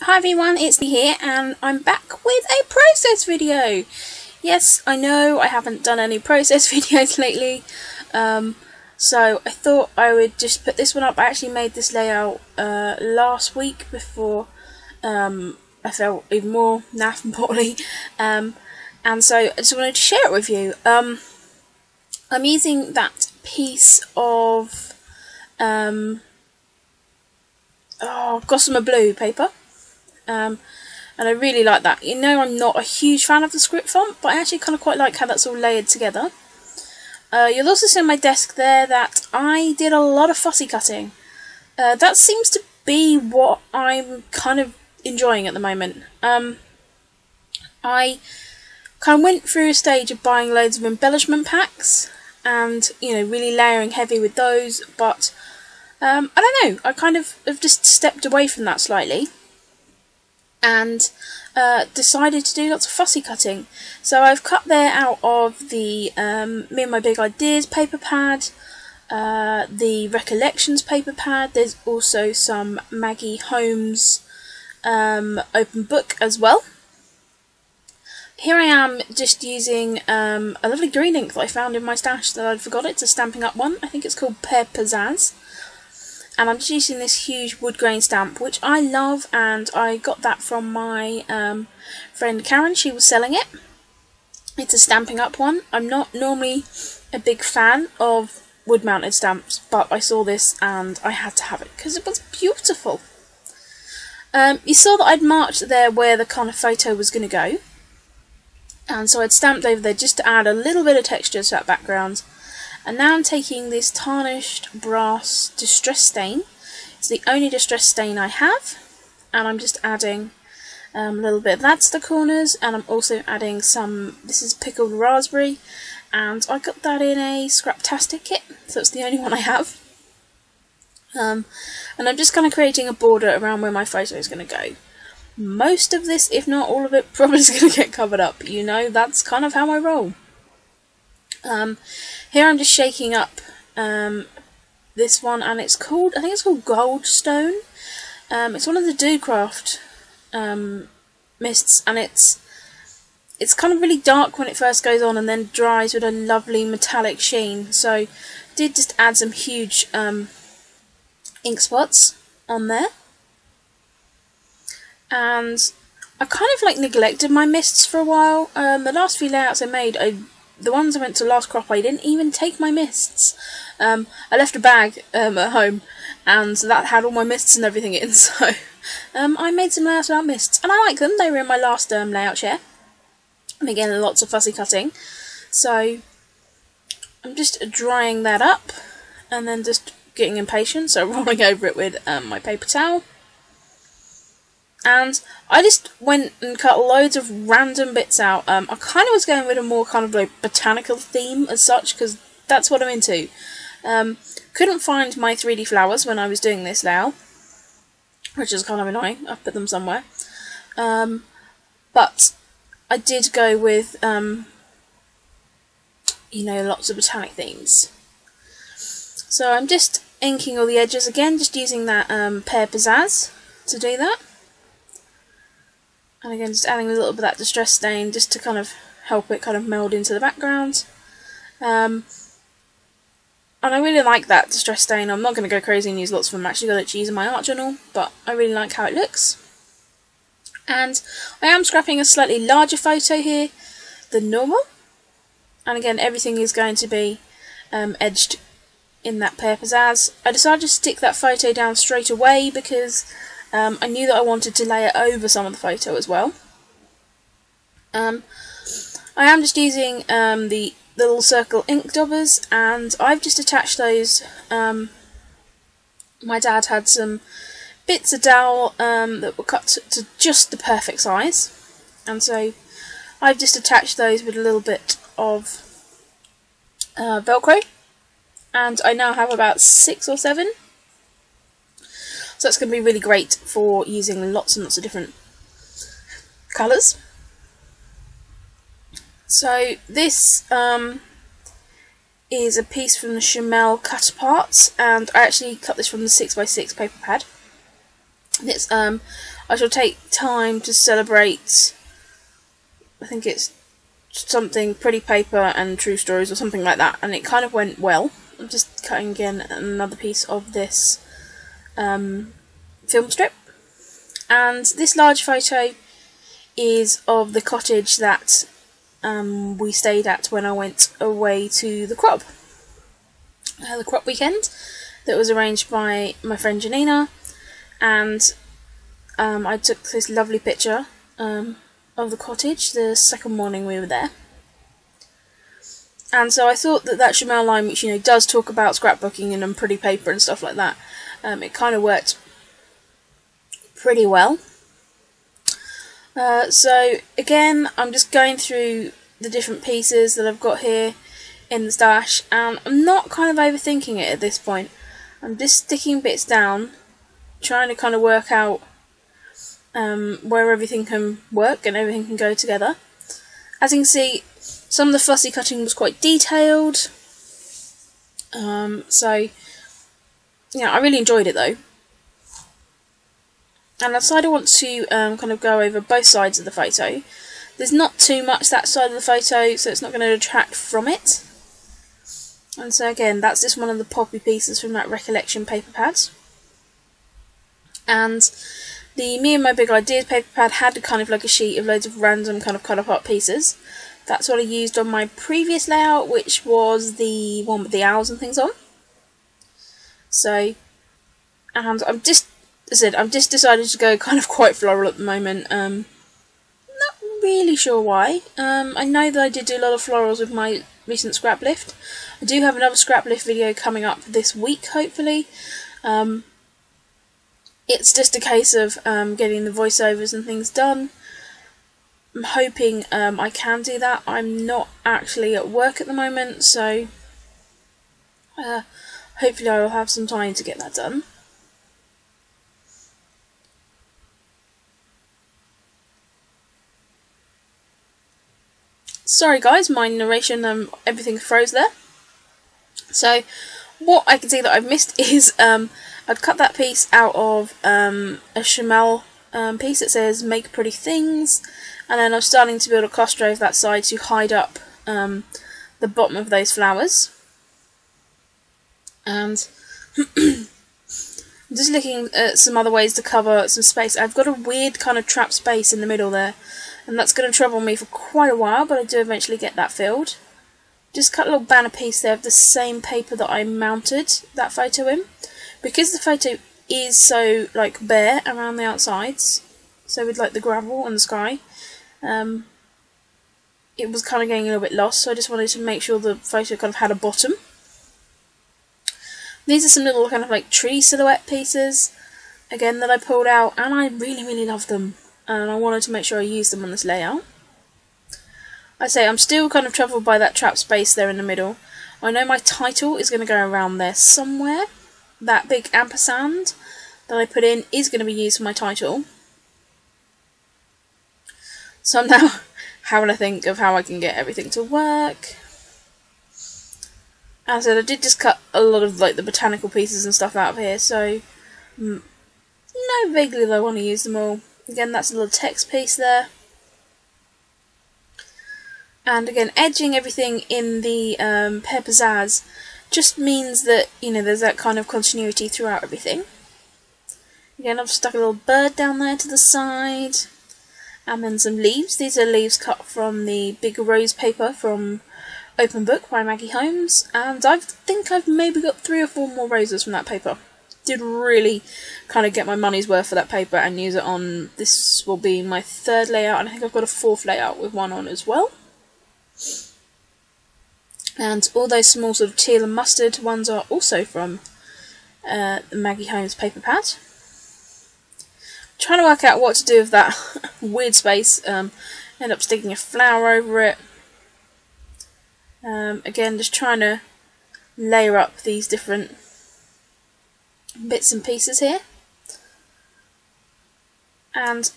Hi everyone, it's me here and I'm back with a process video. Yes, I know I haven't done any process videos lately, so I thought I would just put this one up. I actually made this layout last week before I felt even more naff and poorly, and so I just wanted to share it with you. I'm using that piece of Gossamer Blue paper. And I really like that. You know, I'm not a huge fan of the script font, but I actually kind of quite like how that's all layered together. You'll also see on my desk there that I did a lot of fussy cutting. That seems to be what I'm kind of enjoying at the moment. I kind of went through a stage of buying loads of embellishment packs and, you know, really layering heavy with those, but I don't know, I kind of have just stepped away from that slightly and decided to do lots of fussy cutting. So I've cut there out of the Me and My Big Ideas paper pad, the Recollections paper pad. There's also some Maggie Holmes open book as well. Here I am just using a lovely green ink that I found in my stash that I'd forgot. It's a Stampin' Up one. I think it's called Pear Pizzazz. And I'm just using this huge wood grain stamp, which I love, and I got that from my friend Karen. She was selling it. It's a Stampin' Up one. I'm not normally a big fan of wood-mounted stamps, but I saw this and I had to have it because it was beautiful. You saw that I'd marked there where the kind of photo was going to go, and so I'd stamped over there just to add a little bit of texture to that background. And now I'm taking this tarnished brass distress stain. It's the only distress stain I have, and I'm just adding a little bit of that to the corners, and I'm also adding some, this is pickled raspberry, and I got that in a Scraptastic kit, so it's the only one I have. And I'm just kind of creating a border around where my photo is going to go. Most of this, if not all of it, probably is going to get covered up. You know, that's kind of how I roll. Here I'm just shaking up this one, and it's called, I think it's called Goldstone. It's one of the Doodcraft mists, and it's kind of really dark when it first goes on and then dries with a lovely metallic sheen. So I did just add some huge ink spots on there. And I kind of like neglected my mists for a while. The last few layouts I made, the ones I went to last crop, I didn't even take my mists. I left a bag at home, and that had all my mists and everything in, so I made some layouts without mists, and I like them. They were in my last layout share, and again lots of fussy cutting. So I'm just drying that up, and then just getting impatient, so rolling over it with my paper towel. And I just went and cut loads of random bits out. I kind of was going with a more kind of like botanical theme as such, because that's what I'm into. Couldn't find my 3D flowers when I was doing this layout, which is kind of annoying. I've put them somewhere. But I did go with, you know, lots of botanic themes. So I'm just inking all the edges again, just using that Pear Pizzazz to do that. And again, just adding a little bit of that distress stain just to kind of help it kind of meld into the background. And I really like that distress stain. I'm not going to go crazy and use lots of them. I'm actually going to use in my art journal, but I really like how it looks. And I am scrapping a slightly larger photo here than normal. And again, everything is going to be edged in that Pear Pizzazz. I decided to stick that photo down straight away because I knew that I wanted to layer over some of the photo as well. I am just using the little circle ink daubers, and I've just attached those. My dad had some bits of dowel that were cut to just the perfect size, and so I've just attached those with a little bit of Velcro, and I now have about 6 or 7. So that's going to be really great for using lots and lots of different colours. So this is a piece from the Chamel Cut Apart, and I actually cut this from the 6x6 paper pad. It's I shall take time to celebrate, I think it's something Pretty Paper and True Stories or something like that, and it kind of went well. I'm just cutting again another piece of this film strip, and this large photo is of the cottage that we stayed at when I went away to the crop weekend that was arranged by my friend Janina, and I took this lovely picture of the cottage the second morning we were there. And so I thought that Chanel line, which does talk about scrapbooking and Pretty Paper and stuff like that, it kind of worked pretty well. So again, I'm just going through the different pieces that I've got here in the stash, and I'm not kind of overthinking it at this point. I'm just sticking bits down, trying to kind of work out where everything can work and everything can go together. As you can see, some of the fussy cutting was quite detailed, so yeah, I really enjoyed it though. And I decided I want to kind of go over both sides of the photo. There's not too much that side of the photo, so it's not going to detract from it. And so again, that's just one of the poppy pieces from that recollection paper pad. And the Me and My Big Ideas paper pad had kind of like a sheet of loads of random kind of cut apart pieces. That's what I used on my previous layout, which was the one with the owls and things on. So, and I'm just decided to go kind of quite floral at the moment. Not really sure why. I know that I did do a lot of florals with my recent scrap lift. I do have another scrap lift video coming up this week, hopefully. It's just a case of getting the voiceovers and things done. I'm hoping I can do that. I'm not actually at work at the moment, so hopefully I will have some time to get that done. Sorry guys, my narration, everything froze there. So what I can see that I've missed is I'd cut that piece out of a Chanel piece that says Make Pretty Things, and then I'm starting to build a cluster over that side to hide up the bottom of those flowers. And I'm just looking at some other ways to cover some space. I've got a weird kind of trap space in the middle there, and that's going to trouble me for quite a while, but I do eventually get that filled. Just cut a little banner piece there of the same paper that I mounted that photo in. Because the photo is so like bare around the outsides, so with like the gravel and the sky, it was kind of getting a little bit lost, so I just wanted to make sure the photo kind of had a bottom. These are some little kind of like tree silhouette pieces, again, that I pulled out, and I really love them, and I wanted to make sure I used them on this layout. I say I'm still kind of troubled by that trap space there in the middle. I know my title is going to go around there somewhere. That big ampersand that I put in is going to be used for my title. So I'm now having to think of how I can get everything to work. As I said, I did just cut a lot of like the botanical pieces and stuff out of here, so no vaguely that I want to use them all. Again, that's a little text piece there. And again, edging everything in the Pear Pizzazz just means that, there's that kind of continuity throughout everything. Again, I've stuck a little bird down there to the side, and then some leaves. These are leaves cut from the big rose paper from Open Book by Maggie Holmes, and I think I've maybe got 3 or 4 more roses from that paper. Did really kind of get my money's worth for that paper and use it on, this will be my 3rd layout, and I think I've got a 4th layout with one on as well. And all those small sort of teal and mustard ones are also from the Maggie Holmes paper pad. Trying to work out what to do with that weird space. End up sticking a flower over it. Again, just trying to layer up these different bits and pieces here. And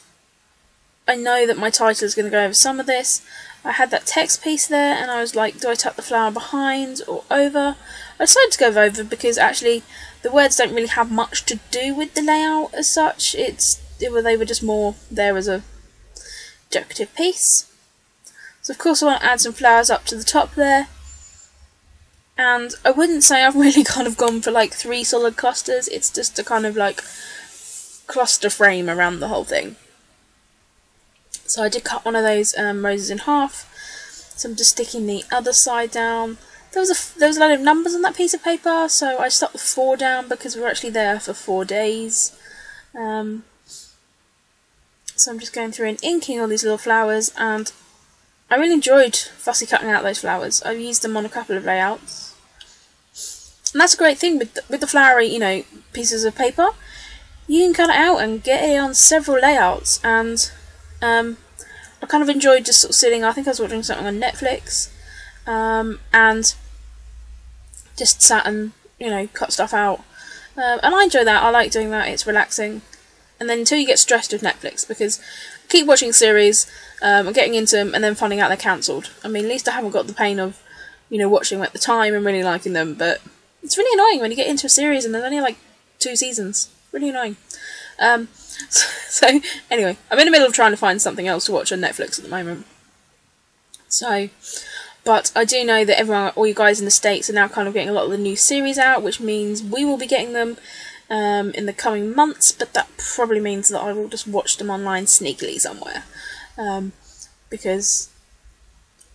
I know that my title is going to go over some of this. I had that text piece there, and I was like, do I tuck the flower behind or over? I decided to go over because actually the words don't really have much to do with the layout as such. It's they were just more there as a decorative piece. So of course I want to add some flowers up to the top there. And I wouldn't say I've really kind of gone for like 3 solid clusters, it's just a kind of like cluster frame around the whole thing. So I did cut one of those roses in half, so I'm just sticking the other side down. There was a lot of numbers on that piece of paper, so I stuck the 4 down because we were actually there for 4 days. So I'm just going through and inking all these little flowers, and I really enjoyed fussy cutting out those flowers. I've used them on a couple of layouts. And that's a great thing with the flowery, you know, pieces of paper. You can cut it out and get it on several layouts, and I kind of enjoyed just sort of sitting, I think I was watching something on Netflix, and just sat and, you know, cut stuff out. And I enjoy that, I like doing that, it's relaxing. And then until you get stressed with Netflix, because I keep watching series, and getting into them, and then finding out they're cancelled. I mean, at least I haven't got the pain of, you know, watching them at the time and really liking them, but it's really annoying when you get into a series and there's only like 2 seasons. Really annoying. So anyway, I'm in the middle of trying to find something else to watch on Netflix at the moment. So, but I do know that all you guys in the States are now kind of getting a lot of the new series out, which means we will be getting them in the coming months, but that probably means that I will just watch them online sneakily somewhere. Because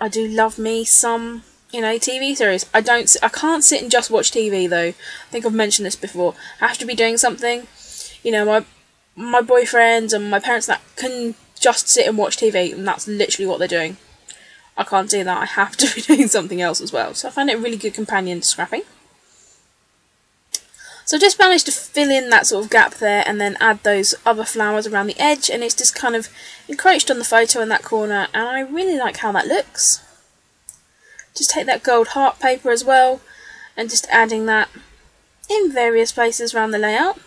I do love me some, you know, TV series. I can't sit and just watch TV though. I think I've mentioned this before. I have to be doing something. You know, my boyfriend and my parents that can just sit and watch TV, and that's literally what they're doing. I can't do that. I have to be doing something else as well. So I find it a really good companion to scrapping. So I just managed to fill in that sort of gap there and then add those other flowers around the edge, and it's just kind of encroached on the photo in that corner, and I really like how that looks. Just take that gold heart paper as well and just adding that in various places around the layout.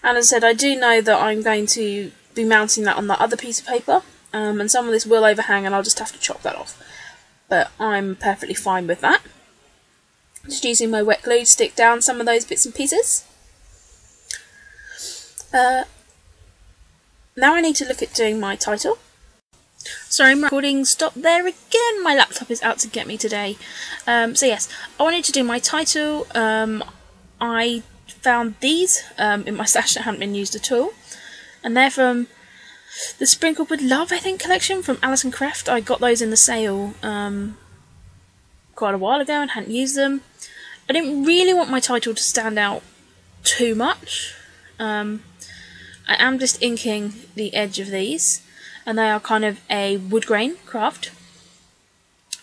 And as I said, I do know that I'm going to be mounting that on that other piece of paper, and some of this will overhang and I'll just have to chop that off. But I'm perfectly fine with that. Just using my wet glue to stick down some of those bits and pieces. Now I need to look at doing my title. Sorry, my recording stopped there again. My laptop is out to get me today. So yes, I wanted to do my title. I found these in my stash that hadn't been used at all. And they're from the Sprinkled with Love, I think, collection from Alison Craft. I got those in the sale quite a while ago and hadn't used them. I didn't really want my title to stand out too much. I am just inking the edge of these, and they are kind of a wood grain craft.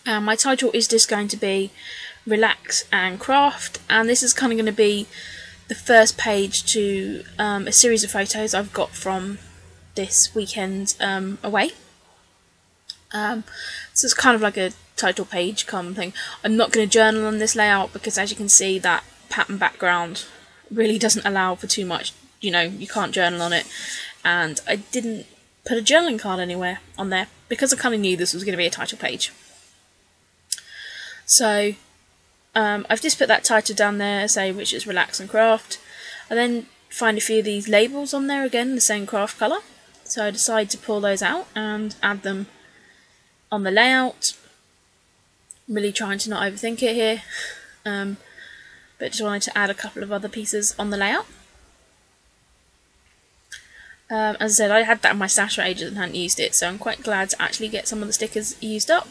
My title is just going to be Relax and Craft, and this is kind of going to be the first page to a series of photos I've got from this weekend away. So it's kind of like a title page kind of thing. I'm not going to journal on this layout because, as you can see, that pattern background really doesn't allow for too much. You know, you can't journal on it, and I didn't put a journaling card anywhere on there because I kind of knew this was going to be a title page. So I've just put that title down there, say, which is Relax and Craft. I then find a few of these labels on there again, the same craft colour. So I decide to pull those out and add them on the layout. I'm really trying to not overthink it here, but just wanted to add a couple of other pieces on the layout. As I said, I had that in my stash for ages and hadn't used it, so I'm quite glad to actually get some of the stickers used up.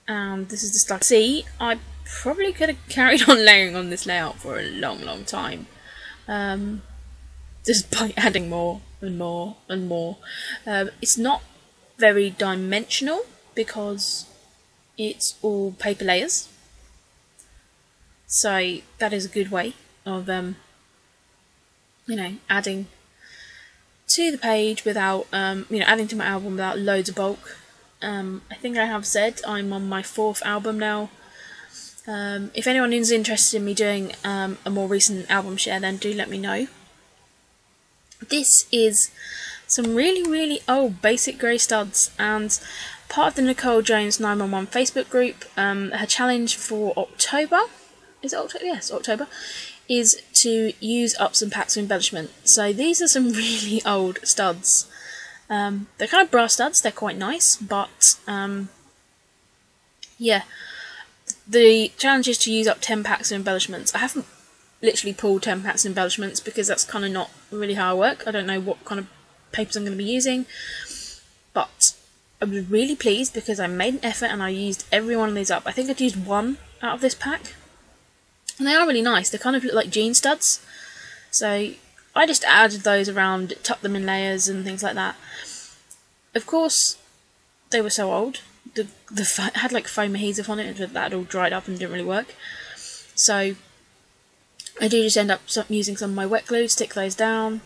And this is just like, see, I probably could have carried on layering on this layout for a long time, just by adding more and more and more. It's not very dimensional because it's all paper layers, so that is a good way of you know, adding to the page without you know, adding to my album without loads of bulk. I think I have said I'm on my 4th album now. If anyone is interested in me doing a more recent album share, then do let me know. This is some really old basic grey studs, and part of the Nicole Jones 911 Facebook group. Her challenge for October, is it October? Yes, October, is to use up some packs of embellishment. So these are some really old studs. They're kind of brass studs, they're quite nice, but yeah, the challenge is to use up 10 packs of embellishments. I haven't literally pulled 10 packs of embellishments because that's kind of not really how I work. I don't know what kind of papers I'm going to be using, but I was really pleased because I made an effort and I used every one of these up. I think I'd used one out of this pack, and they are really nice. They kind of look like jean studs, so I just added those around, tucked them in layers and things like that. Of course, they were so old. The had like foam adhesive on it, but that had all dried up and didn't really work. So I do just end up using some of my wet glue to stick those down,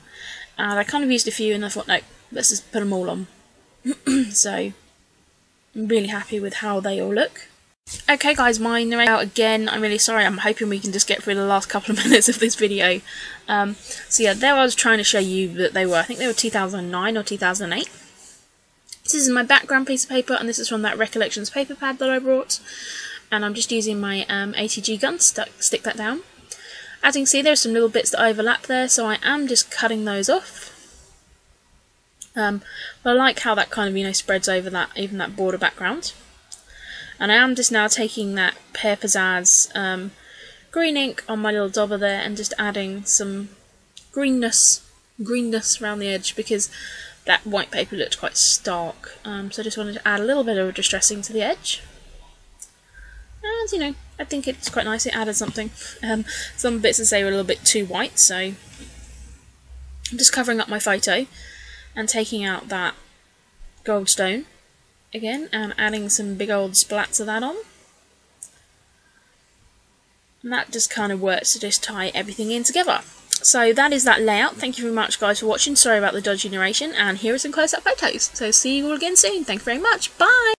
and I kind of used a few and I thought, no, let's just put them all on. So I'm really happy with how they all look. Okay guys, mine are out again. I'm really sorry. I'm hoping we can just get through the last couple of minutes of this video. So yeah, there I was trying to show you that they were, I think they were 2009 or 2008. This is my background piece of paper, and this is from that Recollections paper pad that I brought. And I'm just using my ATG gun to stick that down. As you can see, there's some little bits that overlap there, so I am just cutting those off. But I like how that kind of, you know, spreads over that, even that border background. And I am just now taking that Pear Pizzazz green ink on my little dauber there and just adding some greenness around the edge, because that white paper looked quite stark. So I just wanted to add a little bit of distressing to the edge. And, you know, I think it's quite nice. It added something. Some bits that say were a little bit too white, so I'm just covering up my photo and taking out that gold stone again and adding some big old splats of that on. And that just kind of works to just tie everything in together. So that is that layout. Thank you very much guys for watching. Sorry about the dodgy narration, and here are some close-up photos. So see you all again soon. Thank you very much. Bye!